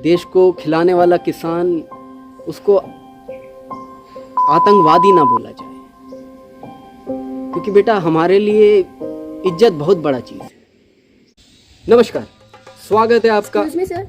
देश को खिलाने वाला किसान, उसको आतंकवादी ना बोला जाए, क्योंकि बेटा हमारे लिए इज्जत बहुत बड़ा चीज़ है। नमस्कार, स्वागत है आपका। Excuse me, sir.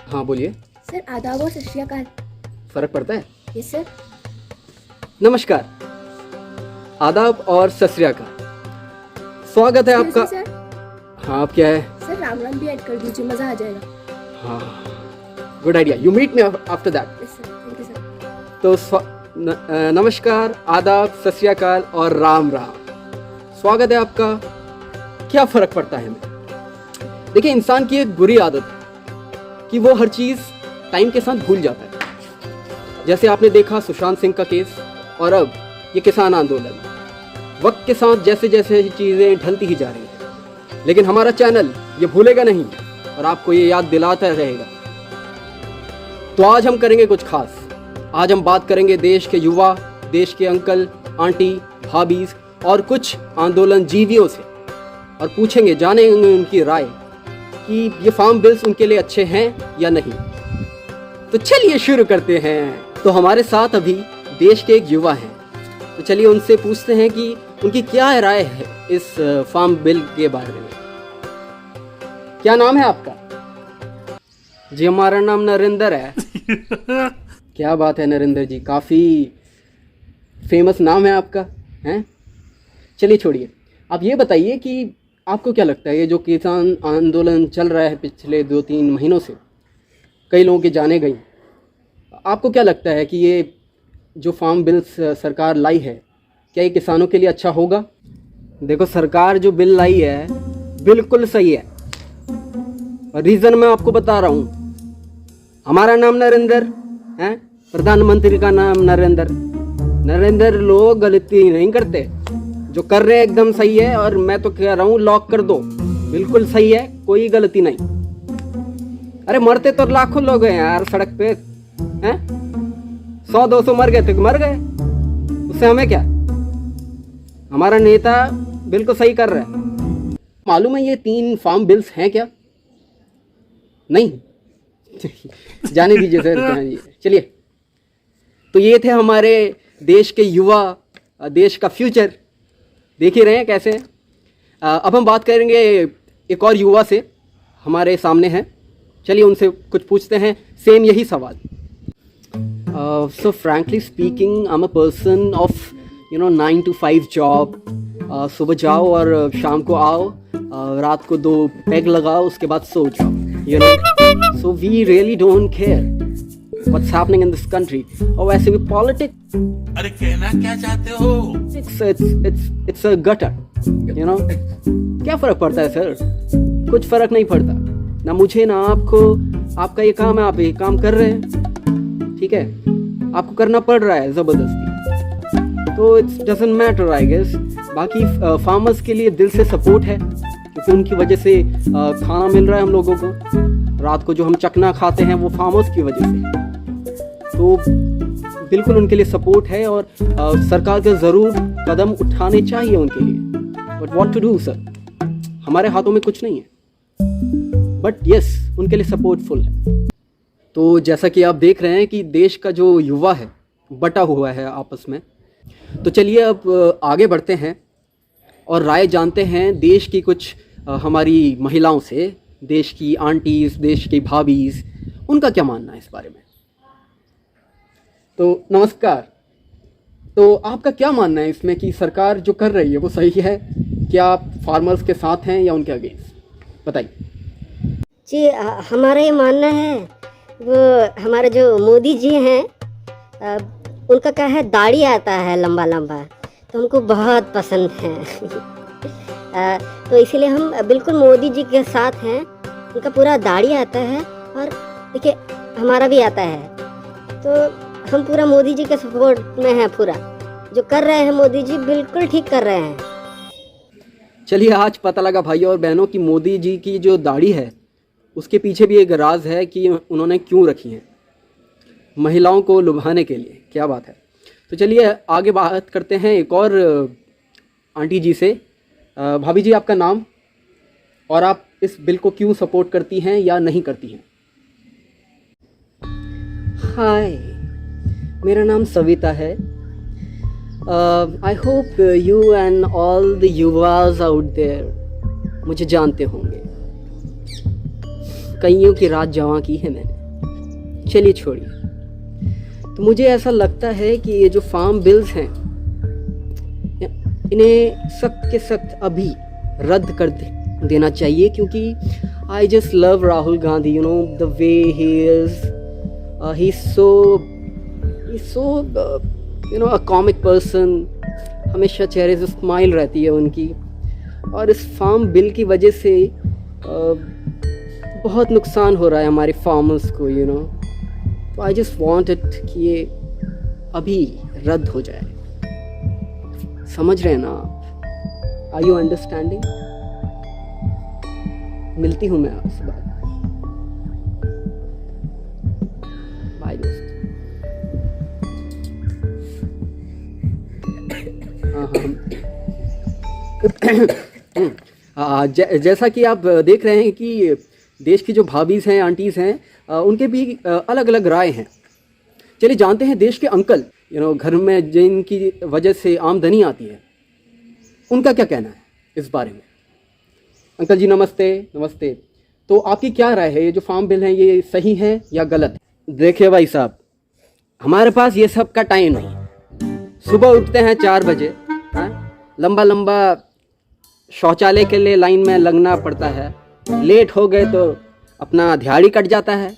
हाँ बोलिए। सर आदाब और सत श्री अकाल। फर्क पड़ता है? Yes sir. नमस्कार, आदाब और सत श्री अकाल, स्वागत है आपका। सर हाँ, आप क्या है? सर राम नाम भी ऐड कर दीजिए, मज़ा आ जाएगा। हाँ, good idea. You meet me after that. Yes sir, thank you sir. तो नमस्कार, आदाब, सत श्री अकाल और राम राम, स्वागत है आपका। क्या फ़र्क पड़ता है हमें? देखिए, इंसान की एक बुरी आदत है कि वो हर चीज़ टाइम के साथ भूल जाता है। जैसे आपने देखा सुशांत सिंह का केस, और अब ये किसान आंदोलन। वक्त के साथ जैसे जैसे चीज़ें ढलती ही जा रही हैं, लेकिन हमारा चैनल ये भूलेगा नहीं और आपको ये याद दिलाता रहेगा। तो आज हम करेंगे कुछ खास। आज हम बात करेंगे देश के युवा, देश के अंकल, आंटी, भाभीज और कुछ आंदोलन जीवियों से, और पूछेंगे, जानेंगे उनकी राय कि ये फार्म बिल्स उनके लिए अच्छे हैं या नहीं। तो चलिए शुरू करते हैं। तो हमारे साथ अभी देश के एक युवा हैं, तो चलिए उनसे पूछते हैं कि उनकी क्या राय है इस फार्म बिल के बारे में। क्या नाम है आपका? जी, हमारा नाम नरेंद्र है। क्या बात है नरेंद्र जी, काफ़ी फेमस नाम है आपका, हैं? चलिए छोड़िए, आप ये बताइए कि आपको क्या लगता है ये जो किसान आंदोलन चल रहा है पिछले 2-3 महीनों से, कई लोगों की जानें गई, आपको क्या लगता है कि ये जो फार्म बिल्स सरकार लाई है, क्या ये किसानों के लिए अच्छा होगा? देखो, सरकार जो बिल लाई है बिल्कुल सही है, और रीज़न मैं आपको बता रहा हूँ। हमारा नाम नरेंद्र है, प्रधानमंत्री का नाम नरेंद्र। नरेंद्र लोग गलती नहीं करते, जो कर रहे हैं एकदम सही है, और मैं तो कह रहा हूँ लॉक कर दो, बिल्कुल सही है, कोई गलती नहीं। अरे मरते तो लाखों लोग हैं यार सड़क पे, हैं? 100-200 मर गए तो मर गए, उससे हमें क्या? हमारा नेता बिल्कुल सही कर रहा है। मालूम है ये 3 फार्म बिल्स हैं क्या? नहीं? जाने दीजिए सर। चलिए, तो ये थे हमारे देश के युवा, देश का फ्यूचर। देख ही रहे हैं कैसे। अब हम बात करेंगे एक और युवा से, हमारे सामने हैं। चलिए उनसे कुछ पूछते हैं सेम यही सवाल। So frankly speaking, I am a person of 9 to 5 job. सुबह जाओ और शाम को आओ, रात को 2 पैग लगाओ, उसके बाद सो जाओ। So we really don't care what's happening in this country. और वैसे भी पॉलिटिक्स, अरे कहना क्या चाहते हो? It's a gutter, क्या फर्क पड़ता है सर? कुछ फर्क नहीं पड़ता, ना मुझे ना आपको। आपका ये काम है, आप ये काम कर रहे हैं, ठीक है, आपको करना पड़ रहा है ज़बरदस्ती, तो it's doesn't matter I guess. बाकी फार्मर्स के लिए दिल से सपोर्ट है, क्योंकि उनकी वजह से खाना मिल रहा है हम लोगों को। रात को जो हम चकना खाते हैं वो फार्मर्स की वजह से, तो बिल्कुल उनके लिए सपोर्ट है, और सरकार को ज़रूर कदम उठाने चाहिए उनके लिए। But what to do sir, हमारे हाथों में कुछ नहीं है, बट यस उनके लिए सपोर्टफुल है। तो जैसा कि आप देख रहे हैं कि देश का जो युवा है बटा हुआ है आपस में। तो चलिए अब आगे बढ़ते हैं और राय जानते हैं देश की कुछ हमारी महिलाओं से, देश की आंटीज़, देश की भाभीज़, उनका क्या मानना है इस बारे में। तो नमस्कार, तो आपका क्या मानना है इसमें कि सरकार जो कर रही है वो सही है? क्या आप फार्मर्स के साथ हैं या उनके अगेंस्ट? बताइए जी। हमारा ये मानना है, वो हमारे जो मोदी जी हैं, उनका क्या है, दाढ़ी आता है लंबा लंबा, तो हमको बहुत पसंद है। तो इसीलिए हम बिल्कुल मोदी जी के साथ हैं। उनका पूरा दाढ़ी आता है, और देखिए हमारा भी आता है, तो हम पूरा मोदी जी के सपोर्ट में हैं। पूरा जो कर रहे हैं मोदी जी बिल्कुल ठीक कर रहे हैं। चलिए, आज पता लगा भाइयों और बहनों कि मोदी जी की जो दाढ़ी है उसके पीछे भी एक राज है कि उन्होंने क्यों रखी है, महिलाओं को लुभाने के लिए। क्या बात है। तो चलिए आगे बात करते हैं एक और आंटी जी से। भाभी जी, आपका नाम और आप इस बिल को क्यों सपोर्ट करती हैं या नहीं करती हैं? हाय, मेरा नाम सविता है। I hope you and all the युवाज आउट देयर मुझे जानते होंगे। कईयों की रात जवां की है मैंने, चलिए छोड़िए। तो मुझे ऐसा लगता है कि ये जो फार्म बिल्स हैं इन्हें सख्त के सख्त अभी रद्द कर देना चाहिए, क्योंकि I just love Rahul Gandhi, you know the way he is so you know a comic person. हमेशा चेहरे से स्माइल रहती है उनकी, और इस फार्म बिल की वजह से बहुत नुकसान हो रहा है हमारे फार्मर्स को, यू नो। तो आई जस्ट वांट इट कि ये अभी रद्द हो जाए। समझ रहे हैं ना आप? Are you understanding? मिलती हूँ मैं आपसे बाद। बाय दोस्त। जैसा कि आप देख रहे हैं कि देश की जो भाभीज हैं, आंटीज़ हैं, उनके भी अलग अलग राय हैं। चलिए जानते हैं देश के अंकल, यू नो घर में जिनकी वजह से आमदनी आती है, उनका क्या कहना है इस बारे में। अंकल जी नमस्ते। नमस्ते। तो आपकी क्या राय है, ये जो फार्म बिल है ये सही है या गलत है? देखिए भाई साहब, हमारे पास ये सब का टाइम नहीं है। सुबह उठते हैं 4 बजे, लंबा लंबा शौचालय के लिए लाइन में लगना पड़ता है। लेट हो गए तो अपना दिहाड़ी कट जाता है,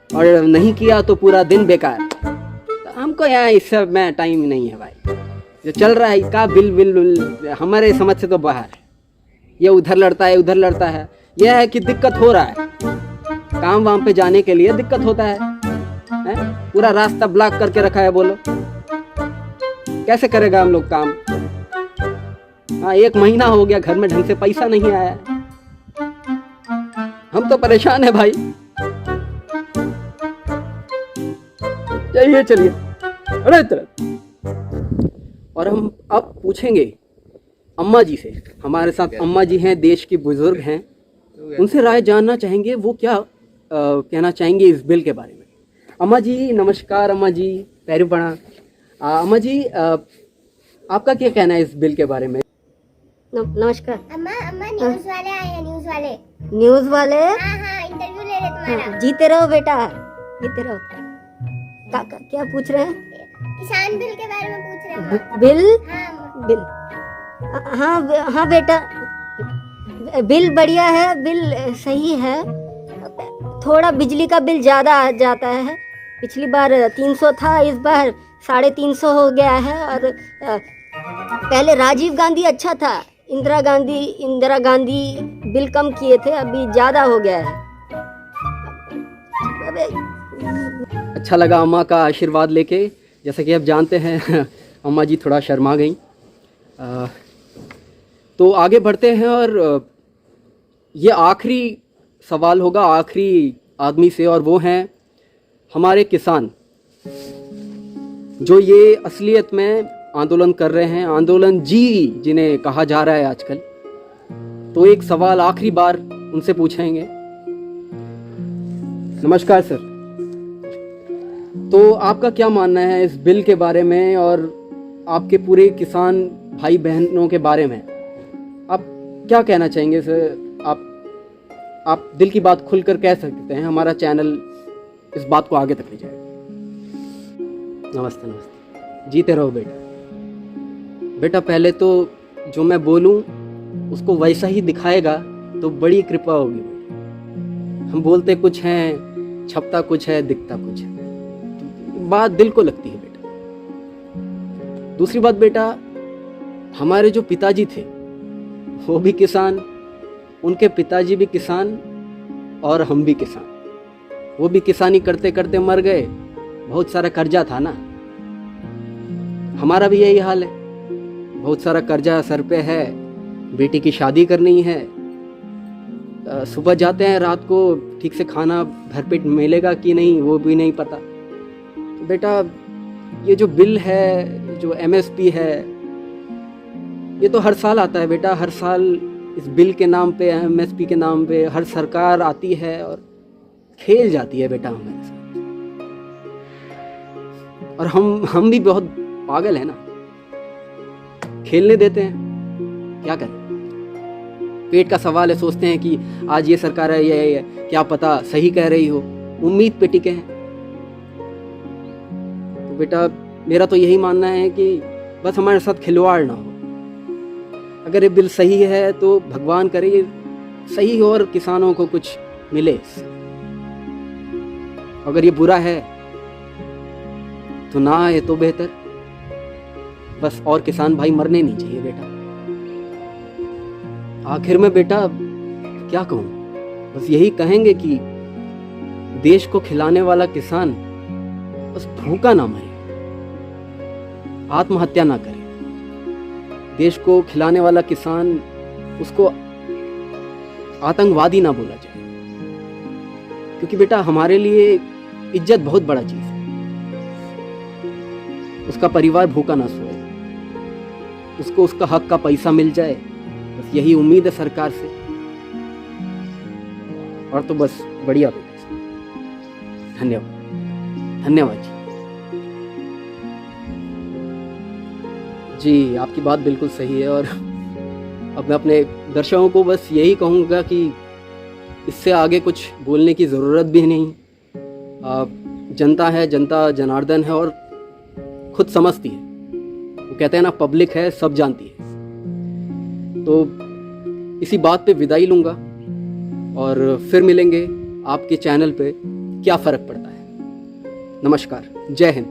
और नहीं किया तो पूरा दिन बेकार। तो हमको यहाँ इस सब में टाइम नहीं है भाई। जो चल रहा है इसका बिल हमारे समझ से तो बाहर है। ये उधर लड़ता है, उधर लड़ता है। यह है कि दिक्कत हो रहा है, काम वाम पे जाने के लिए दिक्कत होता है, पूरा रास्ता ब्लॉक करके रखा है। बोलो कैसे करेगा हम लोग काम? हाँ, 1 महीना हो गया, घर में ढंग से पैसा नहीं आया। हम तो परेशान है भाई। चलिए अरे तरह। और हम अब पूछेंगे अम्मा जी से। हमारे साथ अम्मा जी हैं, देश की बुजुर्ग हैं। उनसे राय जानना चाहेंगे, वो क्या कहना चाहेंगे इस बिल के बारे में। अम्मा जी नमस्कार। अम्मा जी पैर पड़ा। अम्मा जी आपका क्या कहना है इस बिल के बारे में? नमस्कार। अम्मा न्यूज़ वाले आए हैं, न्यूज़ वाले। न्यूज़ वाले? हाँ, इंटरव्यू ले रहे तुम्हारा। जीते रहो बेटा, जीते रहो। क्या पूछ रहे हैं? किसान बिल के बारे में पूछ रहे हैं। बिल? हाँ बिल। हाँ बेटा, बिल बढ़िया है, बिल सही है। थोड़ा बिजली का बिल ज़्यादा आ जाता है। पिछली बार 300 था, इस बार 350 हो गया है। और पहले राजीव गांधी अच्छा था, इंदिरा गांधी बिल कम किए थे, अभी ज़्यादा हो गया है। अच्छा लगा अम्मा का आशीर्वाद लेके। जैसा कि आप जानते हैं अम्मा जी थोड़ा शर्मा गई। तो आगे बढ़ते हैं, और ये आखिरी सवाल होगा आखिरी आदमी से, और वो हैं हमारे किसान, जो ये असलियत में आंदोलन कर रहे हैं। आंदोलन जी जिन्हें कहा जा रहा है आजकल। तो एक सवाल आखिरी बार उनसे पूछेंगे। नमस्कार सर। तो आपका क्या मानना है इस बिल के बारे में, और आपके पूरे किसान भाई बहनों के बारे में? आप क्या कहना चाहेंगे सर? आप दिल की बात खुलकर कह सकते हैं, हमारा चैनल इस बात को आगे तक ले जाएगा। नमस्ते। जीते रहो बेटा। पहले तो जो मैं बोलूं उसको वैसा ही दिखाएगा तो बड़ी कृपा होगी। हम बोलते कुछ हैं, छपता कुछ है, दिखता कुछ है। तो बात दिल को लगती है बेटा। दूसरी बात बेटा, हमारे जो पिताजी थे वो भी किसान, उनके पिताजी भी किसान, और हम भी किसान। वो भी किसानी करते करते मर गए। बहुत सारा कर्जा था ना, हमारा भी यही हाल है। बहुत सारा कर्जा सर पे है, बेटी की शादी करनी है। सुबह जाते हैं, रात को ठीक से खाना भरपेट मिलेगा कि नहीं वो भी नहीं पता। तो बेटा ये जो बिल है, जो MSP है, ये तो हर साल आता है बेटा। हर साल इस बिल के नाम पे, MSP के नाम पे हर सरकार आती है और खेल जाती है बेटा हमारे साथ। और हम भी बहुत पागल हैं ना, खेलने देते हैं, क्या करें। पेट का सवाल है, सोचते हैं कि आज ये सरकार है, ये क्या पता सही कह रही हो, उम्मीद पे टिके हैं। तो बेटा मेरा तो यही मानना है कि बस हमारे साथ खिलवाड़ ना हो। अगर ये बिल सही है तो भगवान करे ये सही हो और किसानों को कुछ मिले इससे। अगर ये बुरा है तो ना आए तो बेहतर, बस और किसान भाई मरने नहीं चाहिए बेटा। आखिर में बेटा क्या कहूँ, बस यही कहेंगे कि देश को खिलाने वाला किसान बस भूखा ना मरे, आत्महत्या ना करे। देश को खिलाने वाला किसान, उसको आतंकवादी ना बोला जाए, क्योंकि बेटा हमारे लिए इज्जत बहुत बड़ा चीज है। उसका परिवार भूखा ना सोए, उसको उसका हक का पैसा मिल जाए, बस यही उम्मीद है सरकार से। और तो बस बढ़िया बेटा। धन्यवाद, धन्यवाद जी, आपकी बात बिल्कुल सही है। और अब मैं अपने दर्शकों को बस यही कहूँगा कि इससे आगे कुछ बोलने की ज़रूरत भी नहीं। जनता है, जनता जनार्दन है और खुद समझती है। वो कहते हैं ना, पब्लिक है सब जानती है। तो इसी बात पे विदाई लूँगा और फिर मिलेंगे आपके चैनल पे क्या फ़र्क पड़ता है। नमस्कार, जय हिंद।